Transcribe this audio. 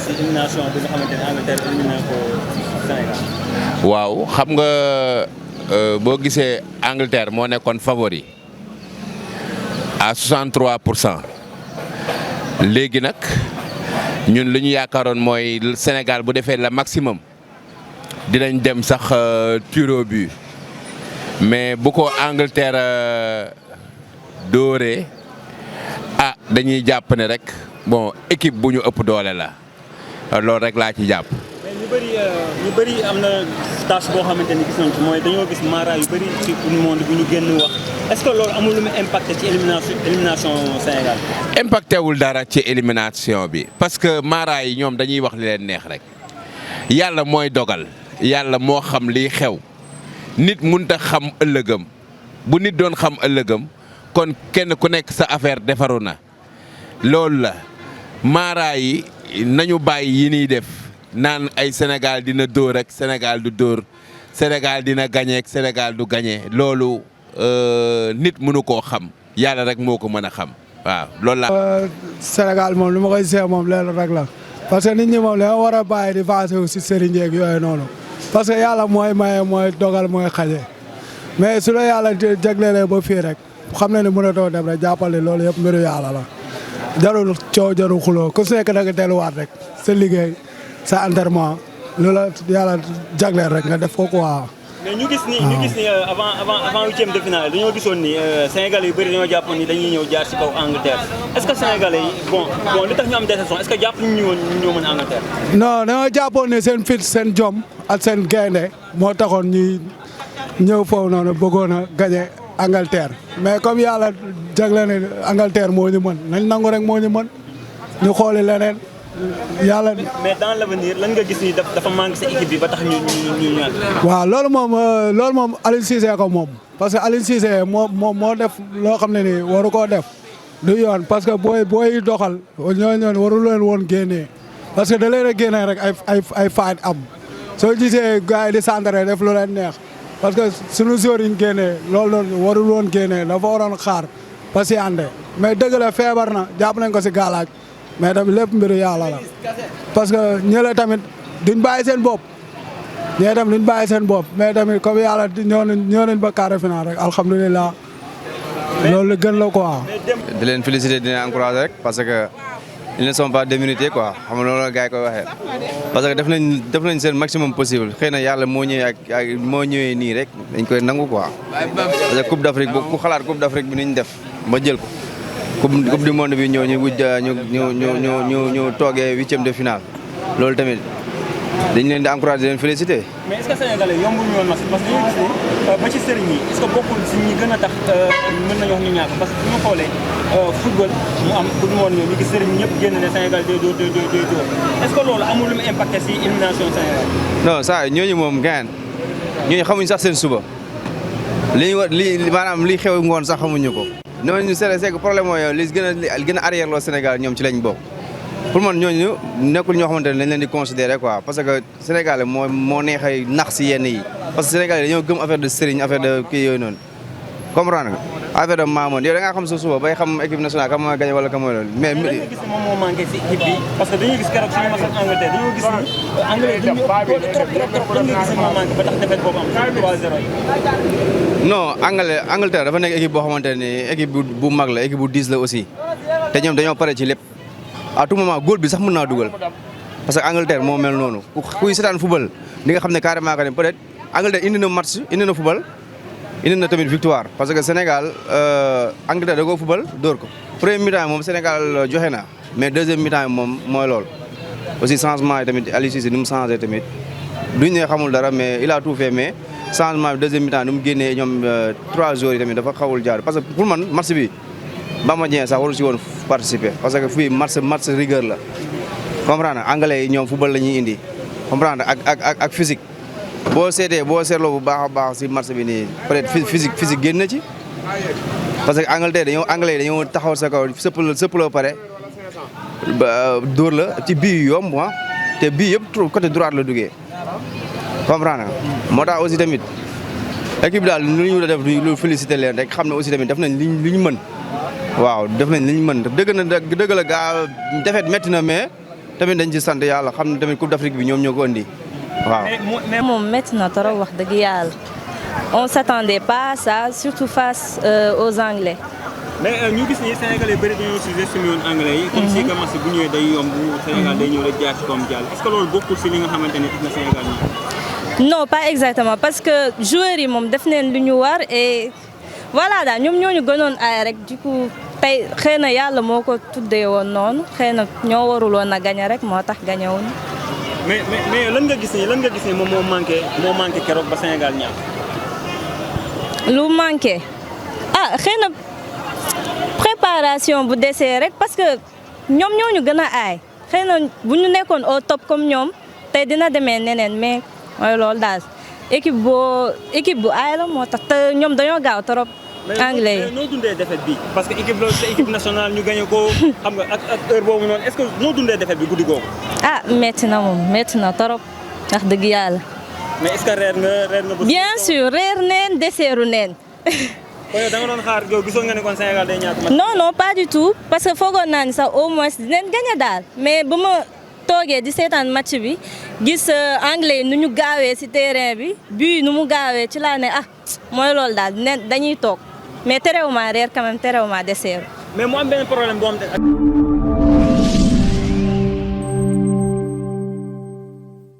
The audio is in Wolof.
si élimination bi nga xamante ne Angleterre éliminé ko Sénégal. waaw xam nga boo gisee Angleterre moo nekkoon favori à 63%. léegi nag ñun li ñu yaakaaroon mooy Sénégal bu defee le maximum dinañ dem sax tir au but mais bu ko Angleterre dóoree dañuy jàpp ne rek bon équipe bu ñu ëpp doole la loolu rek laa ci jàpp. mais ñu bëri am na tâche boo xamante ni gis nañ ci mooy dañoo gis mara yu bëri ci monde bi ñu génn wax est-ce que loolu amul lu mu impacté ci élimination Sénégal. impacté wul dara ci élimination bi parce que mara yi ñoom dañuy wax li leen neex rek yàlla mooy dogal yàlla moo xam liy xew nit mënut a xam ëllëgam bu nit doon xam ëllëgam kon kenn ku nekk sa affaire defaru na loolu la mara yi nañu bàyyi yi ñuy def naan ay Sénégal dina dóor ak Sénégal du dóor Sénégal dina gagné ak Sénégal du gagné loolu nit mënu koo xam yàlla rek moo ko mën a xam waaw loolu la. Sénégal moom lu ma koy seet moom leen rek la parce que nit ñi moom dañoo war a bàyyi di vaser aussi sëriñ yeeg yooyu noonu parce que yàlla mooy maye mooy dogal mooy xaje mais su la yàlla jaglelee ba fii rek xam na ne mënatoo dem rek jàppale loolu yëpp mbiru yàlla la jarul coow jarul xuloo ku si nekk da nga delluwaat rek sa liggéey sa entraînement loola yàlla jagleel rek nga def ko quoi. mais ñu gis ni avant huitième de finale dañoo gisoon ni Sénégalais yu bëri dañoo jàppoon ni dañuy ñëw jaar ci kaw Angleterre est-ce que Sénégalais yi bon li tax ñu am déception est-ce que jàpp ñu woon ñoo mën Angleterre. non dañoo jàppoon ne seen fit seen jom ak seen gaynde moo taxoon ñuy ñëw foofu noonu bëggoon a gagné Angleterre mais comme yàlla jagleel ne Angleterre moo ñu mën nañ nangu rek moo ñu mën ñu xooli leneen. yàlla mais dans l'avenir lan nga gis ni dafa manqué sa équipe bi ba tax ñu ñaan. waaw loolu moom Aliou Cissé ko moom parce que Aliou Cissé moo def loo xam ne nii waru koo def du yoon parce que booy doxal ñooñu waru leen woon génnee parce que da leen a génnee rek ay faay am soo gisee gars yi di centré def lu leen neex parce que suñu joueurs yi ñu génnee loolu warul woon génnee dafa waroon xaar patienté mais dëgg la feebar na jàpp nañ ko si gaalaaj mais tamit lépp mbiru yàlla la parce que ñële tamit duñ bàyyi seen bopp ñee tamit duñ bàyyi seen bopp mais tamit comme yàlla ñëw nañ ba quart de finale rek alhamdulilah loolu gën la quoi. di leen féliciter di leen encourager rek parce que ils ne sont pas démérités quoi xam nga loolu la gars yi koy waxee parce que def nañ seen maximum possible xëy na yàlla moo ñëwee ak moo ñëwee nii rek dañ koy nangu quoi parce que coupe d'Afrique ku xalaat coupe d'Afrique bi ni ñu def ba jël ko. coupe du monde bi ñëw ñu toogee huitième de finale loolu tamit dañ leen di encourager di leen féliciter. mais est-ce que Sénégalais yombul ñu woon match parce que dañoo gis ne ba ci sëriñ yi est-ce que bokkul si ñi gën a tax mën nañu wax ñu ñàkk parce que bu ñu xoolee football mu am coupe du monde ñu gis sëriñ ñëpp génn ne Sénégal day dóor est-ce que loolu amul lu mu impacté si élimination Sénégal. non ça ñooñu moom gaañ ñooñu xamuñ sax seen suba maanaam li xew ngoon sax xamuñu ko. ñooñu c'est que problème mooy li gën a arrière loo Sénégal ñoom ci lañ bokk pour man ñooñu nekkul ñoo xamante ne dañ leen di considérer quoi parce que Sénégal moo neexee nax si yenn yi parce que Sénégal dañoo gëm affaire de sëriñ affaire de kii yooyu noonu comprendre nga affaire de maamoon yow da ngaa xam sa suba bay xam équipe nationale kam mooy gagné wala kam mooy loolu mais lan nga gis ne moom moo manqué si équipe bi parce que dañuy gis keroog suñu match ak Angleterre dañoo gis ni Anglais dañu trop lan nga gis ne moo manqué ba tax défaite boobu am 3-0 non Angleterre dafa nekk équipe boo xamante ne équipe bu mag la équipe bu diis la aussi te ñoom dañoo pare ci lépp à tout moment góol bi sax mën naa dugal parce que Angleterre moo mel noonu kuy seetaan football di nga xam ne carrément que ne peut-être Angleterre indi na match indi na football indi na tamit victoire parce que Sénégal Angleterre da koo football dóor ko premier mi-temps moom Sénégal joxe na mais deuxième mi-temps moom mooy loolu aussi changement yi tamit Aliou Cissé ni mu changé tamit duñ ne xamul dara mais il a tout fait mais changement bi deuxième mi-temps ni mu génnee ñoom 3 jours yi tamit dafa xawul jaar parce que pour man match bi Bamba Dieng sax waru si woon participer parce que fii match rigueur la comprendre anglais yi ñoom football la ñuy indi comprendre ak physique boo seetloo bu baax a baax si match bi nii peut-être physique génn na ci parce que anglais dañoo taxaw sa kaw sëpp la pare dóor la ci bii yu yomb te bii yëpp côté droite la duggee comprendre moo tax aussi tamit équipe daal lu ñu def lu féliciter leen rek xam ne aussi tamit def nañ li ñu mën waaw def nañ li ñu mën dëgg la gaa defet métti na mais tamit dañ ci sant yàlla xam ne tamit Coupe d'Afrique bi ñoom ñoo ko indi waaw. mais moom métti na trop wax dëgg yàlla on s'attendait pas à ça surtout face aux Anglais. mais ñu gis ni Sénégalais bëri dañoo sous-estimé woon Anglais yi. comme si que match bu ñëwee day yomb Sénégal day ñëw rek jaar ci koom jàll est-ce que loolu bokkul si li nga xamante ne def na Sénégal ñëw. non pas exactement parce que joueurs yi moom def neen lu ñu war et voilà daal ñoom ñoo ñu gënoon aay rek du coup tey xëy na yàlla moo ko tuddee woon noonu xëy na ñoo warul woon a gagné rek moo tax gagné wuñ. mais lan nga gis ni moom moo manqué keroog ba Sénégal ñàkk. lu manqué ah xëy na préparation bu desee rek parce que ñoom ñoo ñu gën a aay xëy na bu ñu nekkoon au top comme ñoom tey dina demee neneen mais mooy loolu daal équipe bu aay la moo tax te ñoom dañoo gaaw trop. Anglais yi mais noo dundee défaite bi parce que équipe loolu sa équipe nationale ñu gagné ko xam nga ak heure boobu noonu est-ce que noo dundee défaite bi guddi googu. ah métti na moom métti na trop wax dëgg yàlla. mais est-ce que reer nga. bien sûr reer neen deseeru neen. kon yow da nga doon xaar yow gisoon nga ne kon Sénégal day ñàkk match. non pas du tout parce que foogoon naa ni sax au moins dinañ gagné daal mais ba ma toogee di seetaan match bi gis anglais yi nu ñu gaawee ci terrain bi bii nu mu gaawee ci laa ne ah mooy loolu daal dañuy toog mais terewuma reer quand même terewuma deseeru. mais mu am benn problème boo xam te